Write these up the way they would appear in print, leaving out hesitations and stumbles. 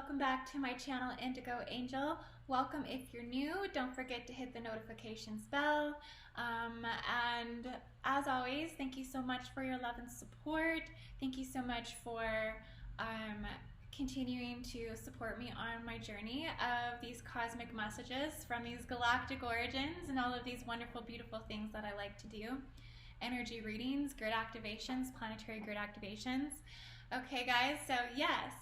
welcome back to my channel IndigoAngel. Welcome if you're new. Don't forget to hit the notifications bell. And as always, thank you so much for your love and support. Thank you so much for continuing to support me on my journey of these cosmic messages from these galactic origins and all of these wonderful, beautiful things that I like to do. Energy readings, grid activations, planetary grid activations. Okay guys, so yes,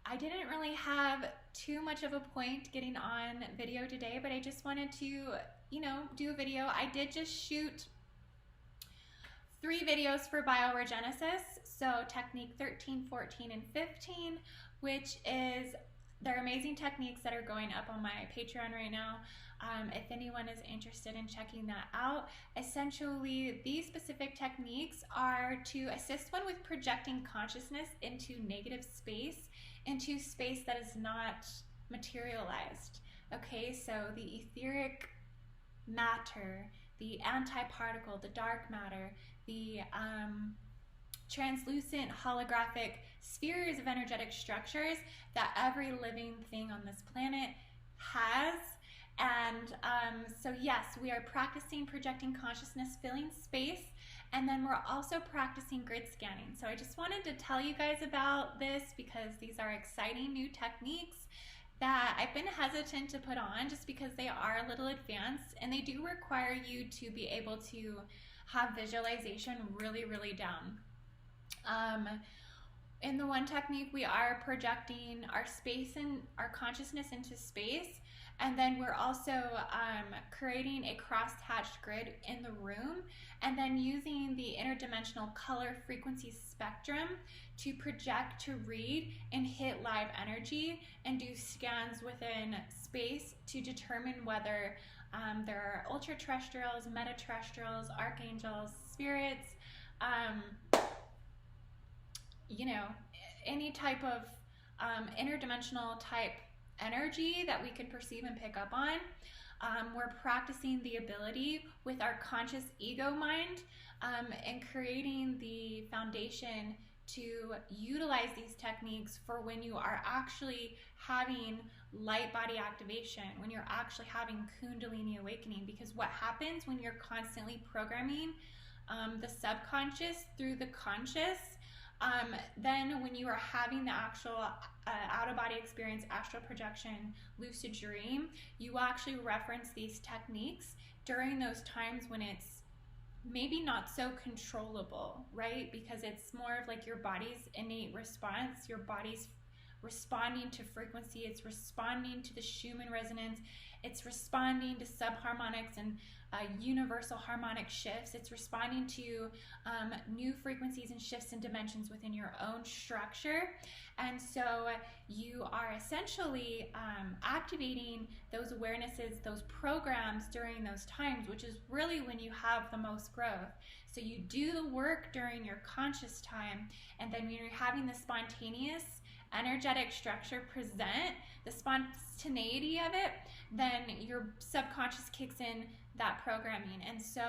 I didn't really have too much of a point getting on video today, but I just wanted to, do a video. I did just shoot 3 videos for Bio-Regenesis, so technique 13, 14, and 15, which is, they're amazing techniques that are going up on my Patreon right now. If anyone is interested in checking that out, essentially these specific techniques are to assist one with projecting consciousness into negative space, into space that is not materialized. Okay, so the etheric matter, the antiparticle, the dark matter, the translucent holographic spheres of energetic structures that every living thing on this planet has. And so yes, we are practicing projecting consciousness, filling space, and then we're also practicing grid scanning. So I just wanted to tell you guys about this because these are exciting new techniques that I've been hesitant to put on just because they are a little advanced and they do require you to be able to have visualization really down. In the one technique, we are projecting our space and our consciousness into space, and then we're also creating a cross-hatched grid in the room, and then using the interdimensional color frequency spectrum to project, to read, and hit live energy, and do scans within space to determine whether there are ultra-terrestrials, meta-terrestrials, archangels, spirits, any type of interdimensional type energy that we can perceive and pick up on. We're practicing the ability with our conscious ego mind and creating the foundation to utilize these techniques for when you are actually having light body activation, when you're actually having Kundalini awakening. Because what happens when you're constantly programming the subconscious through the conscious, then when you are having the actual out-of-body experience, astral projection, lucid dream, you actually reference these techniques during those times when it's maybe not so controllable, right? Because it's more of like your body's innate response, your body's responding to frequency, it's responding to the Schumann resonance, it's responding to subharmonics and universal harmonic shifts, it's responding to new frequencies and shifts and dimensions within your own structure. And so you are essentially activating those awarenesses, those programs during those times, which is really when you have the most growth. So you do the work during your conscious time, and then when you're having the spontaneous energetic structure present, the spontaneity of it, then your subconscious kicks in that programming. And so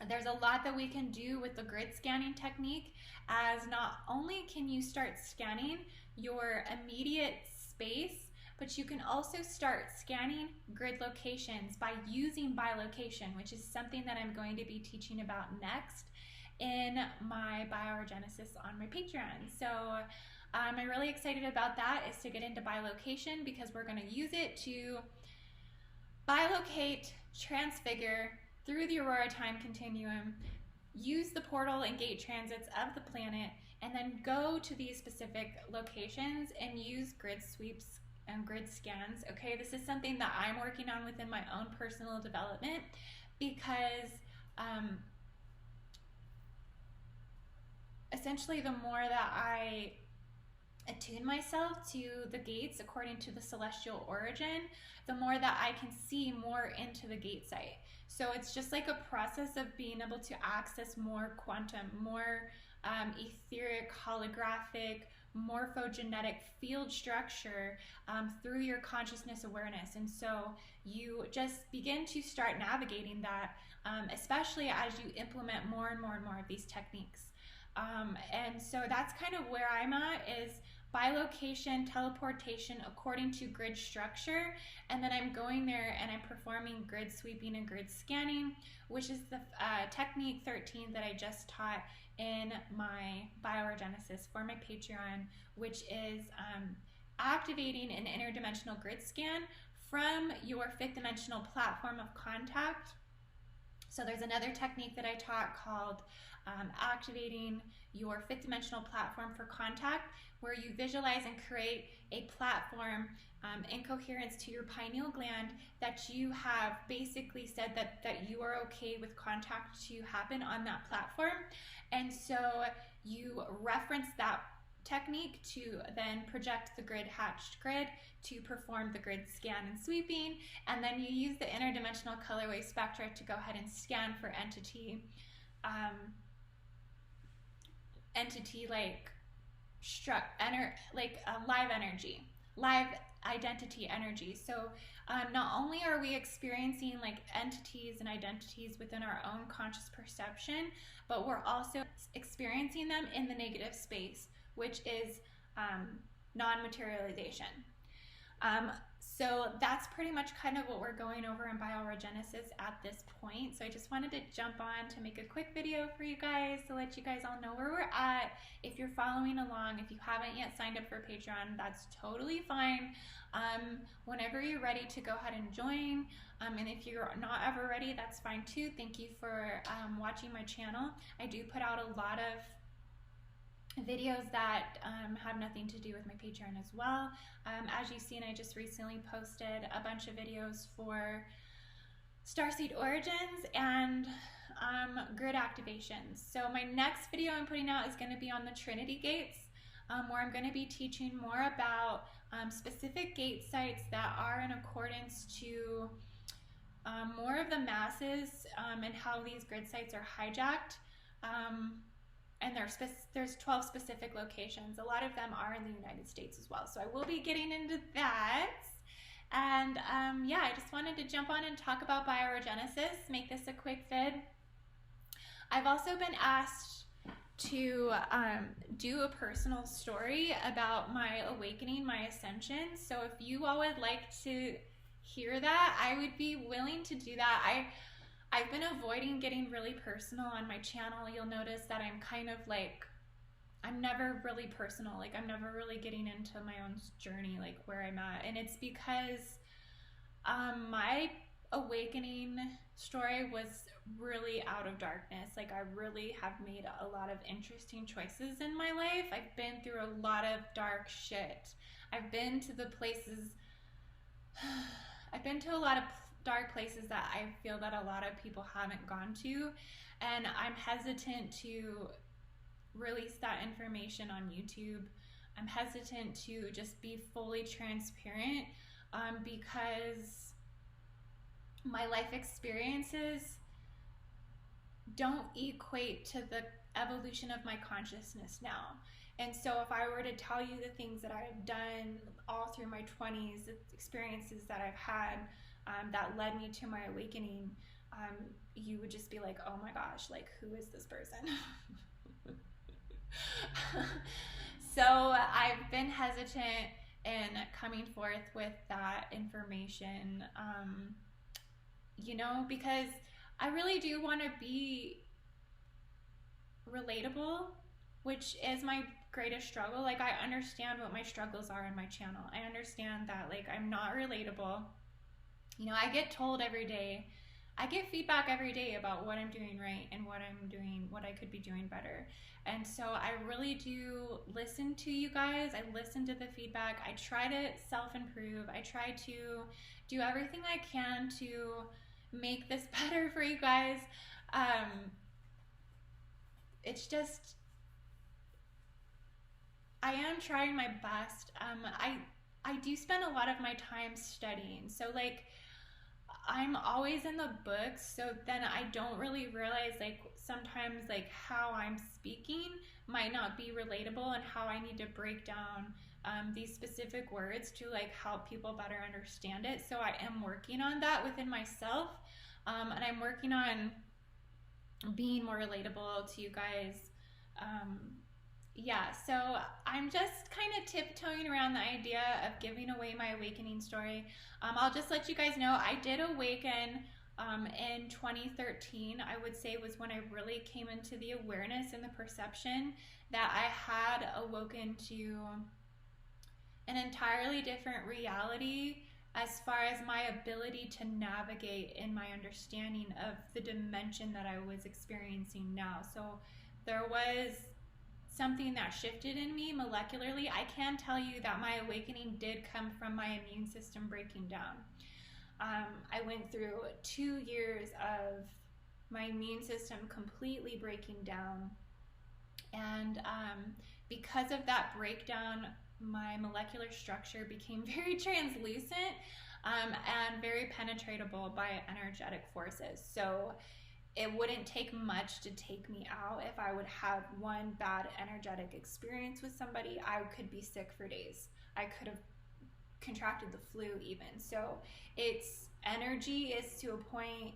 there's a lot that we can do with the grid scanning technique, as not only can you start scanning your immediate space, but you can also start scanning grid locations by using bilocation, which is something that I'm going to be teaching about next in my Bio-Regenesis on my Patreon. So I'm really excited about that, is to get into bilocation, because we're going to use it to bilocate, transfigure through the aurora time continuum, use the portal and gate transits of the planet, and then go to these specific locations and use grid sweeps and grid scans. Okay, this is something that I'm working on within my own personal development, because essentially the more that I attune myself to the gates according to the celestial origin, the more that I can see more into the gate site. So it's just like a process of being able to access more quantum, more etheric, holographic, morphogenetic field structure through your consciousness awareness. And so you just begin to start navigating that, especially as you implement more and more of these techniques. And so that's kind of where I'm at, is bilocation teleportation according to grid structure, and then I'm going there and I'm performing grid sweeping and grid scanning, which is the technique 13 that I just taught in my Bio-Regenesis for my Patreon, which is activating an interdimensional grid scan from your 5th dimensional platform of contact. So there's another technique that I taught called activating your 5th dimensional platform for contact, where you visualize and create a platform in coherence to your pineal gland that you have basically said that you are okay with contact to happen on that platform. And so you reference that technique to then project the grid hatched grid to perform the grid scan and sweeping, and then you use the interdimensional colorway spectra to go ahead and scan for entity live energy, live identity energy. So not only are we experiencing like entities and identities within our own conscious perception, but we're also experiencing them in the negative space, which is non-materialization. So that's pretty much kind of what we're going over in Bio-Regenesis at this point. So I just wanted to jump on to make a quick video for you guys to let you guys all know where we're at. If you're following along, if you haven't yet signed up for Patreon, that's totally fine. Whenever you're ready to go ahead and join, and if you're not ever ready, that's fine too. Thank you for watching my channel. I do put out a lot of videos that have nothing to do with my Patreon as well. As you've seen, I just recently posted a bunch of videos for starseed origins and grid activations. So my next video I'm putting out is going to be on the Trinity gates, where I'm going to be teaching more about specific gate sites that are in accordance to more of the masses and how these grid sites are hijacked. And there's 12 specific locations. A lot of them are in the United States as well. So I will be getting into that. And yeah, I just wanted to jump on and talk about Bio-Regenesis, make this a quick vid. I've also been asked to do a personal story about my awakening, my ascension. So if you all would like to hear that, I would be willing to do that. I've been avoiding getting really personal on my channel. You'll notice that I'm kind of like, I'm never really personal. Like I'm never really getting into my own journey, like where I'm at. And it's because my awakening story was really out of darkness. Like I really have made a lot of interesting choices in my life. I've been through a lot of dark shit. I've been to the places, I've been to a lot of dark places that I feel that a lot of people haven't gone to, and I'm hesitant to release that information on YouTube. I'm hesitant to just be fully transparent because my life experiences don't equate to the evolution of my consciousness now. And so if I were to tell you the things that I've done all through my 20s, the experiences that I've had that led me to my awakening, you would just be like, oh my gosh, like who is this person? So I've been hesitant in coming forth with that information, you know, because I really do want to be relatable, which is my greatest struggle. Like I understand what my struggles are in my channel. I understand that like I'm not relatable. You know, I get told every day, I get feedback every day about what I'm doing right and what I'm doing, what I could be doing better. And so I really do listen to you guys. I listen to the feedback. I try to self-improve. I try to do everything I can to make this better for you guys. It's just, I am trying my best. I do spend a lot of my time studying. So like, I'm always in the books, so then I don't really realize like sometimes like how I'm speaking might not be relatable and how I need to break down these specific words to like help people better understand it. So I am working on that within myself, and I'm working on being more relatable to you guys Yeah, so I'm just kind of tiptoeing around the idea of giving away my awakening story. I'll just let you guys know I did awaken in 2013. I would say was when I really came into the awareness and the perception that I had awoken to an entirely different reality as far as my ability to navigate in my understanding of the dimension that I was experiencing now. So there was something that shifted in me molecularly. I can tell you that my awakening did come from my immune system breaking down. I went through 2 years of my immune system completely breaking down. And because of that breakdown, my molecular structure became very translucent and very penetratable by energetic forces. So it wouldn't take much to take me out. If I would have one bad energetic experience with somebody, I could be sick for days. I could have contracted the flu even. So it's energy is to a point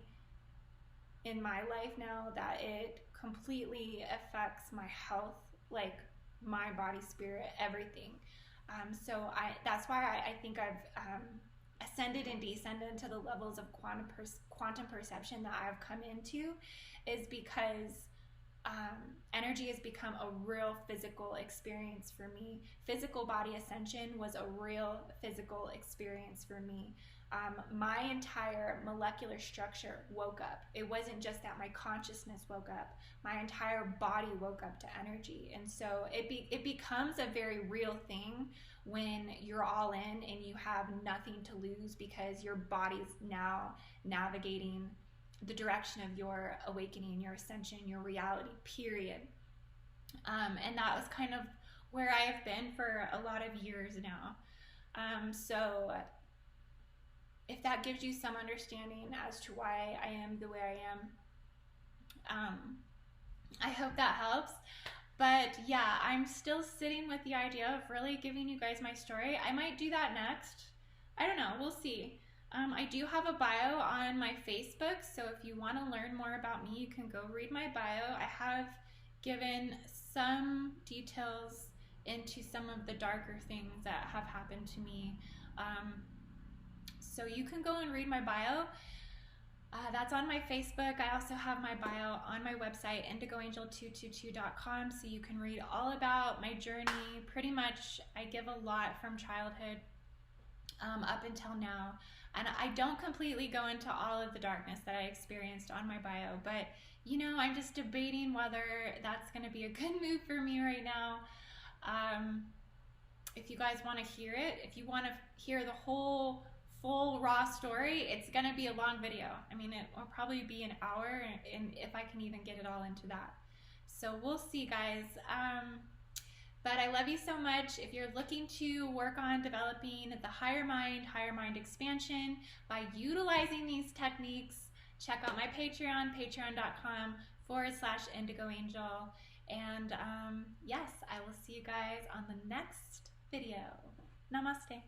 in my life now that it completely affects my health, like my body, spirit, everything. So that's why I think I've ascended and descended to the levels of quantum perception that I've come into, is because energy has become a real physical experience for me. Physical body ascension was a real physical experience for me. My entire molecular structure woke up. It wasn't just that my consciousness woke up. My entire body woke up to energy. And so it becomes a very real thing when you're all in and you have nothing to lose, because your body's now navigating the direction of your awakening, your ascension, your reality, period. And that was kind of where I have been for a lot of years now. So if that gives you some understanding as to why I am the way I am, I hope that helps. But yeah, I'm still sitting with the idea of really giving you guys my story. I might do that next. I don't know, we'll see. I do have a bio on my Facebook, so if you want to learn more about me, you can go read my bio. I have given some details into some of the darker things that have happened to me. So you can go and read my bio. That's on my Facebook. I also have my bio on my website, IndigoAngel222.com, so you can read all about my journey. Pretty much, I give a lot from childhood up until now. And I don't completely go into all of the darkness that I experienced on my bio, but you know, I'm just debating whether that's going to be a good move for me right now. If you guys want to hear it, if you want to hear the whole full raw story, it's going to be a long video. I mean, it will probably be an hour, and if I can even get it all into that. So we'll see, guys. But I love you so much. If you're looking to work on developing the higher mind expansion by utilizing these techniques, check out my Patreon, patreon.com/IndigoAngel. And yes, I will see you guys on the next video. Namaste.